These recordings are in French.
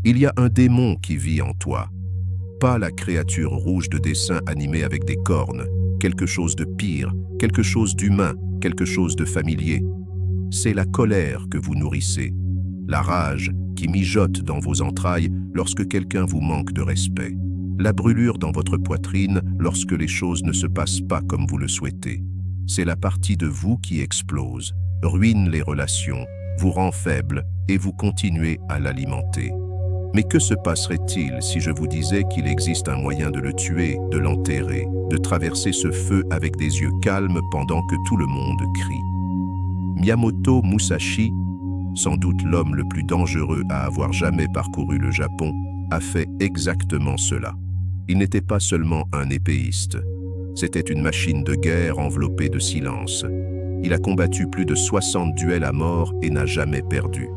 Il y a un démon qui vit en toi. Pas la créature rouge de dessin animé avec des cornes, quelque chose de pire, quelque chose d'humain, quelque chose de familier. C'est la colère que vous nourrissez, la rage qui mijote dans vos entrailles lorsque quelqu'un vous manque de respect, la brûlure dans votre poitrine lorsque les choses ne se passent pas comme vous le souhaitez. C'est la partie de vous qui explose, ruine les relations, vous rend faible et vous continuez à l'alimenter. Mais que se passerait-il si je vous disais qu'il existe un moyen de le tuer, de l'enterrer, de traverser ce feu avec des yeux calmes pendant que tout le monde crie? Miyamoto Musashi, sans doute l'homme le plus dangereux à avoir jamais parcouru le Japon, a fait exactement cela. Il n'était pas seulement un épéiste, c'était une machine de guerre enveloppée de silence. Il a combattu plus de 60 duels à mort et n'a jamais perdu.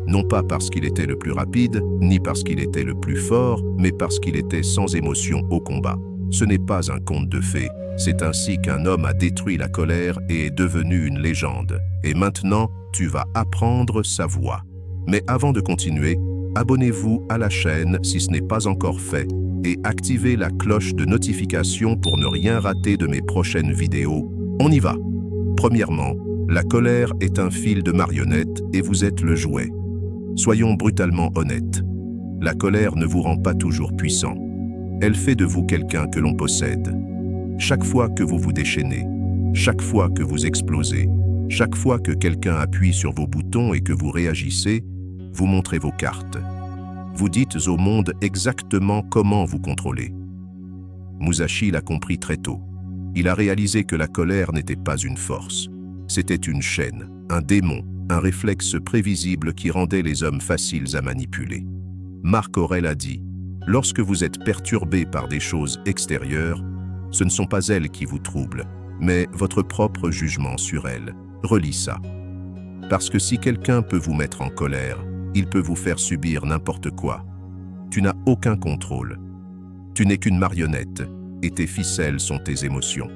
Non pas parce qu'il était le plus rapide, ni parce qu'il était le plus fort, mais parce qu'il était sans émotion au combat. Ce n'est pas un conte de fées, c'est ainsi qu'un homme a détruit la colère et est devenu une légende. Et maintenant, tu vas apprendre sa voix. Mais avant de continuer, abonnez-vous à la chaîne si ce n'est pas encore fait et activez la cloche de notification pour ne rien rater de mes prochaines vidéos. On y va! Premièrement, la colère est un fil de marionnette et vous êtes le jouet. Soyons brutalement honnêtes. La colère ne vous rend pas toujours puissant. Elle fait de vous quelqu'un que l'on possède. Chaque fois que vous vous déchaînez, chaque fois que vous explosez, chaque fois que quelqu'un appuie sur vos boutons et que vous réagissez, vous montrez vos cartes. Vous dites au monde exactement comment vous contrôlez. Musashi l'a compris très tôt. Il a réalisé que la colère n'était pas une force. C'était une chaîne, un démon, un réflexe prévisible qui rendait les hommes faciles à manipuler. Marc Aurèle a dit « Lorsque vous êtes perturbé par des choses extérieures, ce ne sont pas elles qui vous troublent, mais votre propre jugement sur elles. Relis ça. Parce que si quelqu'un peut vous mettre en colère, il peut vous faire subir n'importe quoi. Tu n'as aucun contrôle. Tu n'es qu'une marionnette, et tes ficelles sont tes émotions. »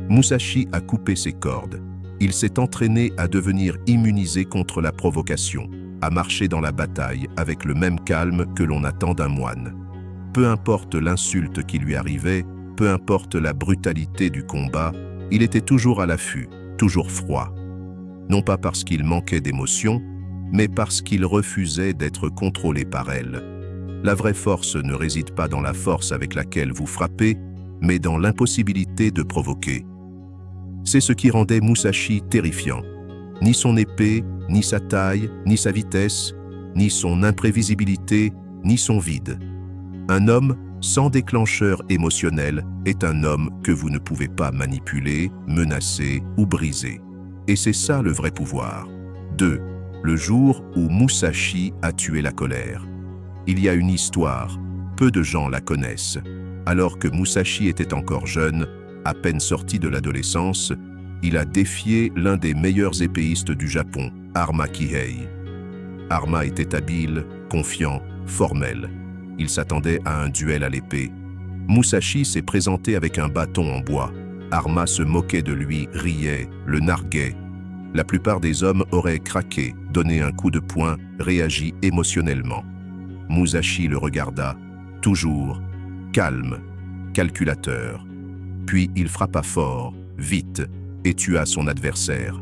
Musashi a coupé ses cordes. Il s'est entraîné à devenir immunisé contre la provocation, à marcher dans la bataille avec le même calme que l'on attend d'un moine. Peu importe l'insulte qui lui arrivait, peu importe la brutalité du combat, il était toujours à l'affût, toujours froid. Non pas parce qu'il manquait d'émotion, mais parce qu'il refusait d'être contrôlé par elle. La vraie force ne réside pas dans la force avec laquelle vous frappez, mais dans l'impossibilité de provoquer. C'est ce qui rendait Musashi terrifiant. Ni son épée, ni sa taille, ni sa vitesse, ni son imprévisibilité, ni son vide. Un homme sans déclencheur émotionnel est un homme que vous ne pouvez pas manipuler, menacer ou briser. Et c'est ça le vrai pouvoir. 2. Le jour où Musashi a tué la colère. Il y a une histoire, peu de gens la connaissent. Alors que Musashi était encore jeune, à peine sorti de l'adolescence, il a défié l'un des meilleurs épéistes du Japon, Arma Kihei. Arma était habile, confiant, formel. Il s'attendait à un duel à l'épée. Musashi s'est présenté avec un bâton en bois. Arma se moquait de lui, riait, le narguait. La plupart des hommes auraient craqué, donné un coup de poing, réagi émotionnellement. Musashi le regarda, toujours, calme, calculateur. Puis il frappa fort, vite, et tua son adversaire.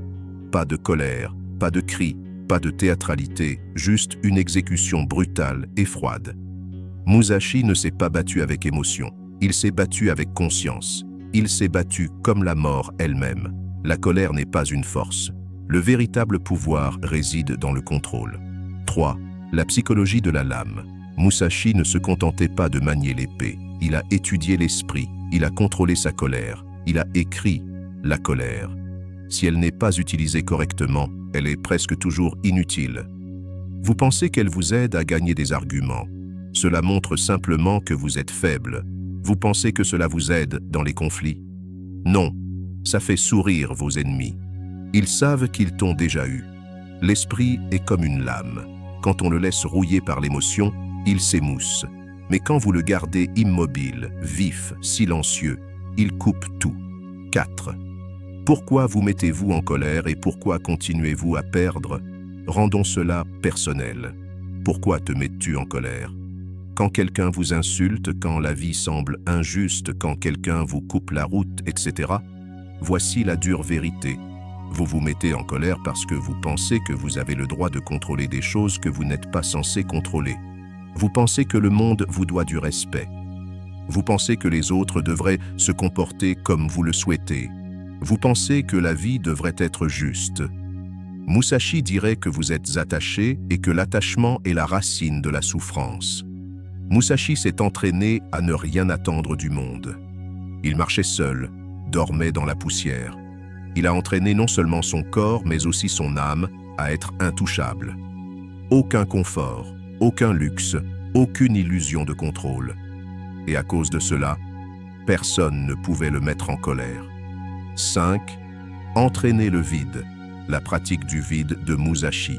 Pas de colère, pas de cris, pas de théâtralité, juste une exécution brutale et froide. Musashi ne s'est pas battu avec émotion, il s'est battu avec conscience. Il s'est battu comme la mort elle-même. La colère n'est pas une force. Le véritable pouvoir réside dans le contrôle. 3. La psychologie de la lame. Musashi ne se contentait pas de manier l'épée. Il a étudié l'esprit, il a contrôlé sa colère, il a écrit la colère. Si elle n'est pas utilisée correctement, elle est presque toujours inutile. Vous pensez qu'elle vous aide à gagner des arguments. Cela montre simplement que vous êtes faible. Vous pensez que cela vous aide dans les conflits? Non, ça fait sourire vos ennemis. Ils savent qu'ils t'ont déjà eu. L'esprit est comme une lame. Quand on le laisse rouiller par l'émotion, il s'émousse. Mais quand vous le gardez immobile, vif, silencieux, il coupe tout. 4. Pourquoi vous mettez-vous en colère et pourquoi continuez-vous à perdre? Rendons cela personnel. Pourquoi te mets-tu en colère? Quand quelqu'un vous insulte, quand la vie semble injuste, quand quelqu'un vous coupe la route, etc. Voici la dure vérité. Vous vous mettez en colère parce que vous pensez que vous avez le droit de contrôler des choses que vous n'êtes pas censé contrôler. Vous pensez que le monde vous doit du respect. Vous pensez que les autres devraient se comporter comme vous le souhaitez. Vous pensez que la vie devrait être juste. Musashi dirait que vous êtes attaché et que l'attachement est la racine de la souffrance. Musashi s'est entraîné à ne rien attendre du monde. Il marchait seul, dormait dans la poussière. Il a entraîné non seulement son corps, mais aussi son âme à être intouchable. Aucun confort, aucun luxe, aucune illusion de contrôle. Et à cause de cela, personne ne pouvait le mettre en colère. 5. Entraîner le vide, la pratique du vide de Musashi.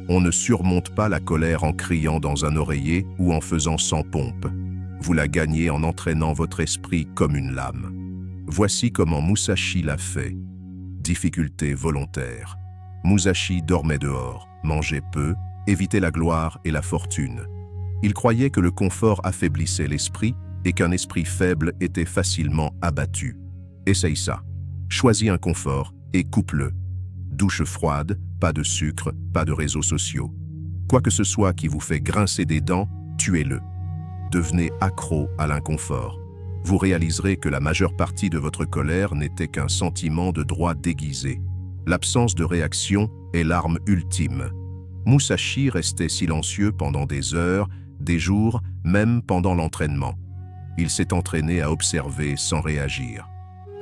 On ne surmonte pas la colère en criant dans un oreiller ou en faisant 100 pompes. Vous la gagnez en entraînant votre esprit comme une lame. Voici comment Musashi l'a fait. Difficulté volontaire. Musashi dormait dehors, mangeait peu, évitait la gloire et la fortune. Il croyait que le confort affaiblissait l'esprit et qu'un esprit faible était facilement abattu. Essaye ça. Choisis un confort et coupe-le. Douche froide, pas de sucre, pas de réseaux sociaux. Quoi que ce soit qui vous fait grincer des dents, tuez-le. Devenez accro à l'inconfort. Vous réaliserez que la majeure partie de votre colère n'était qu'un sentiment de droit déguisé. L'absence de réaction est l'arme ultime. Musashi restait silencieux pendant des heures, des jours, même pendant l'entraînement. Il s'est entraîné à observer sans réagir.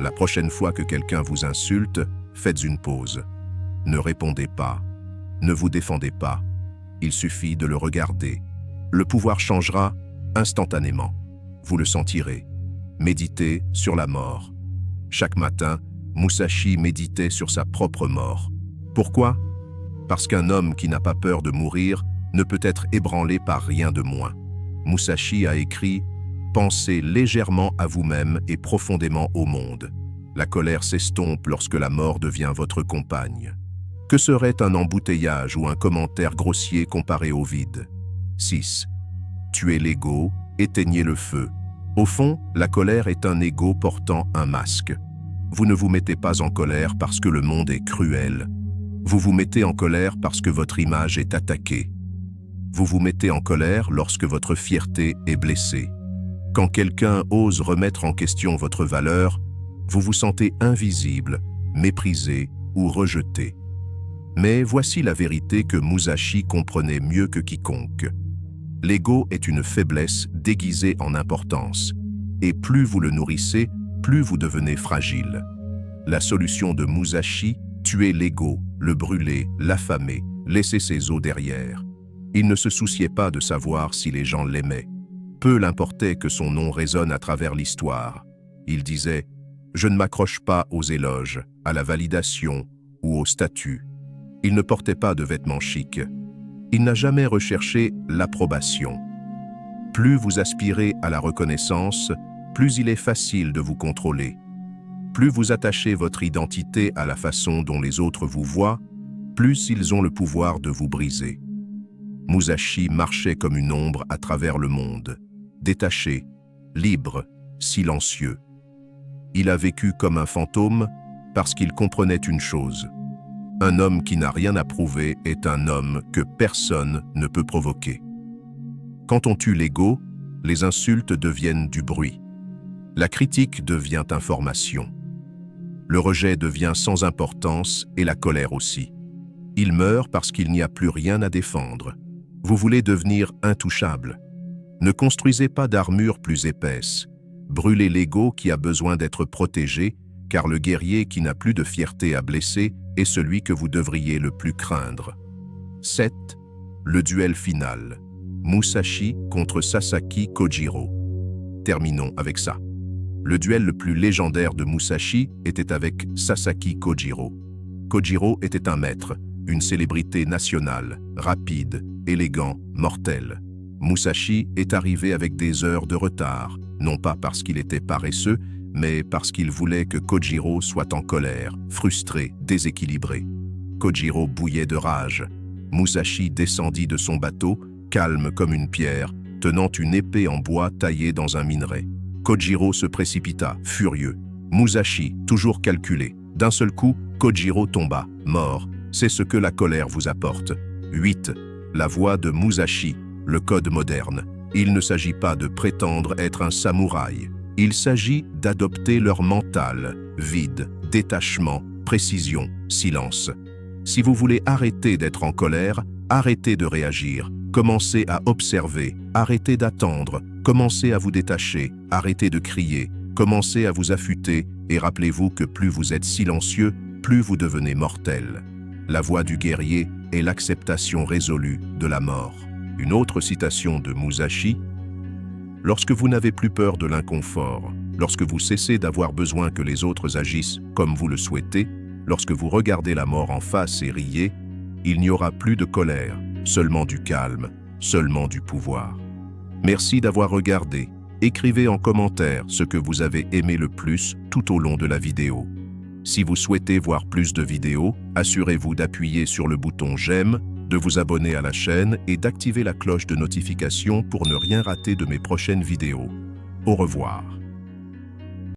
La prochaine fois que quelqu'un vous insulte, faites une pause. Ne répondez pas. Ne vous défendez pas. Il suffit de le regarder. Le pouvoir changera instantanément. Vous le sentirez. Méditez sur la mort. Chaque matin, Musashi méditait sur sa propre mort. Pourquoi? Parce qu'un homme qui n'a pas peur de mourir ne peut être ébranlé par rien de moins. Musashi a écrit « Pensez légèrement à vous-même et profondément au monde. La colère s'estompe lorsque la mort devient votre compagne. Que serait un embouteillage ou un commentaire grossier comparé au vide? 6. Tuez l'ego, éteignez le feu. Au fond, la colère est un ego portant un masque. Vous ne vous mettez pas en colère parce que le monde est cruel. Vous vous mettez en colère parce que votre image est attaquée. Vous vous mettez en colère lorsque votre fierté est blessée. Quand quelqu'un ose remettre en question votre valeur, vous vous sentez invisible, méprisé ou rejeté. Mais voici la vérité que Musashi comprenait mieux que quiconque. L'ego est une faiblesse déguisée en importance, et plus vous le nourrissez, plus vous devenez fragile. La solution de Musashi, tuer l'ego, le brûler, l'affamer, laisser ses os derrière. Il ne se souciait pas de savoir si les gens l'aimaient. Peu l'importait que son nom résonne à travers l'histoire. Il disait « Je ne m'accroche pas aux éloges, à la validation ou au statut. » Il ne portait pas de vêtements chics. Il n'a jamais recherché l'approbation. Plus vous aspirez à la reconnaissance, plus il est facile de vous contrôler. Plus vous attachez votre identité à la façon dont les autres vous voient, plus ils ont le pouvoir de vous briser. Musashi marchait comme une ombre à travers le monde, détaché, libre, silencieux. Il a vécu comme un fantôme parce qu'il comprenait une chose. Un homme qui n'a rien à prouver est un homme que personne ne peut provoquer. Quand on tue l'ego, les insultes deviennent du bruit. La critique devient information. Le rejet devient sans importance et la colère aussi. Il meurt parce qu'il n'y a plus rien à défendre. Vous voulez devenir intouchable. Ne construisez pas d'armure plus épaisse. Brûlez l'ego qui a besoin d'être protégé, car le guerrier qui n'a plus de fierté à blesser est celui que vous devriez le plus craindre. 7. Le duel final. Musashi contre Sasaki Kojiro. Terminons avec ça. Le duel le plus légendaire de Musashi était avec Sasaki Kojiro. Kojiro était un maître, une célébrité nationale, rapide, élégant, mortel. Musashi est arrivé avec des heures de retard, non pas parce qu'il était paresseux, mais parce qu'il voulait que Kojiro soit en colère, frustré, déséquilibré. Kojiro bouillait de rage. Musashi descendit de son bateau, calme comme une pierre, tenant une épée en bois taillée dans un minerai. Kojiro se précipita, furieux. Musashi, toujours calculé. D'un seul coup, Kojiro tomba, mort. C'est ce que la colère vous apporte. 8. La voix de Musashi, le code moderne. Il ne s'agit pas de prétendre être un samouraï. Il s'agit d'adopter leur mental, vide, détachement, précision, silence. Si vous voulez arrêter d'être en colère, arrêtez de réagir, commencez à observer, arrêtez d'attendre, commencez à vous détacher, arrêtez de crier, commencez à vous affûter et rappelez-vous que plus vous êtes silencieux, plus vous devenez mortel. La voix du guerrier est l'acceptation résolue de la mort. Une autre citation de Musashi: lorsque vous n'avez plus peur de l'inconfort, lorsque vous cessez d'avoir besoin que les autres agissent comme vous le souhaitez, lorsque vous regardez la mort en face et riez, il n'y aura plus de colère, seulement du calme, seulement du pouvoir. Merci d'avoir regardé. Écrivez en commentaire ce que vous avez aimé le plus tout au long de la vidéo. Si vous souhaitez voir plus de vidéos, assurez-vous d'appuyer sur le bouton j'aime, de vous abonner à la chaîne et d'activer la cloche de notification pour ne rien rater de mes prochaines vidéos. Au revoir.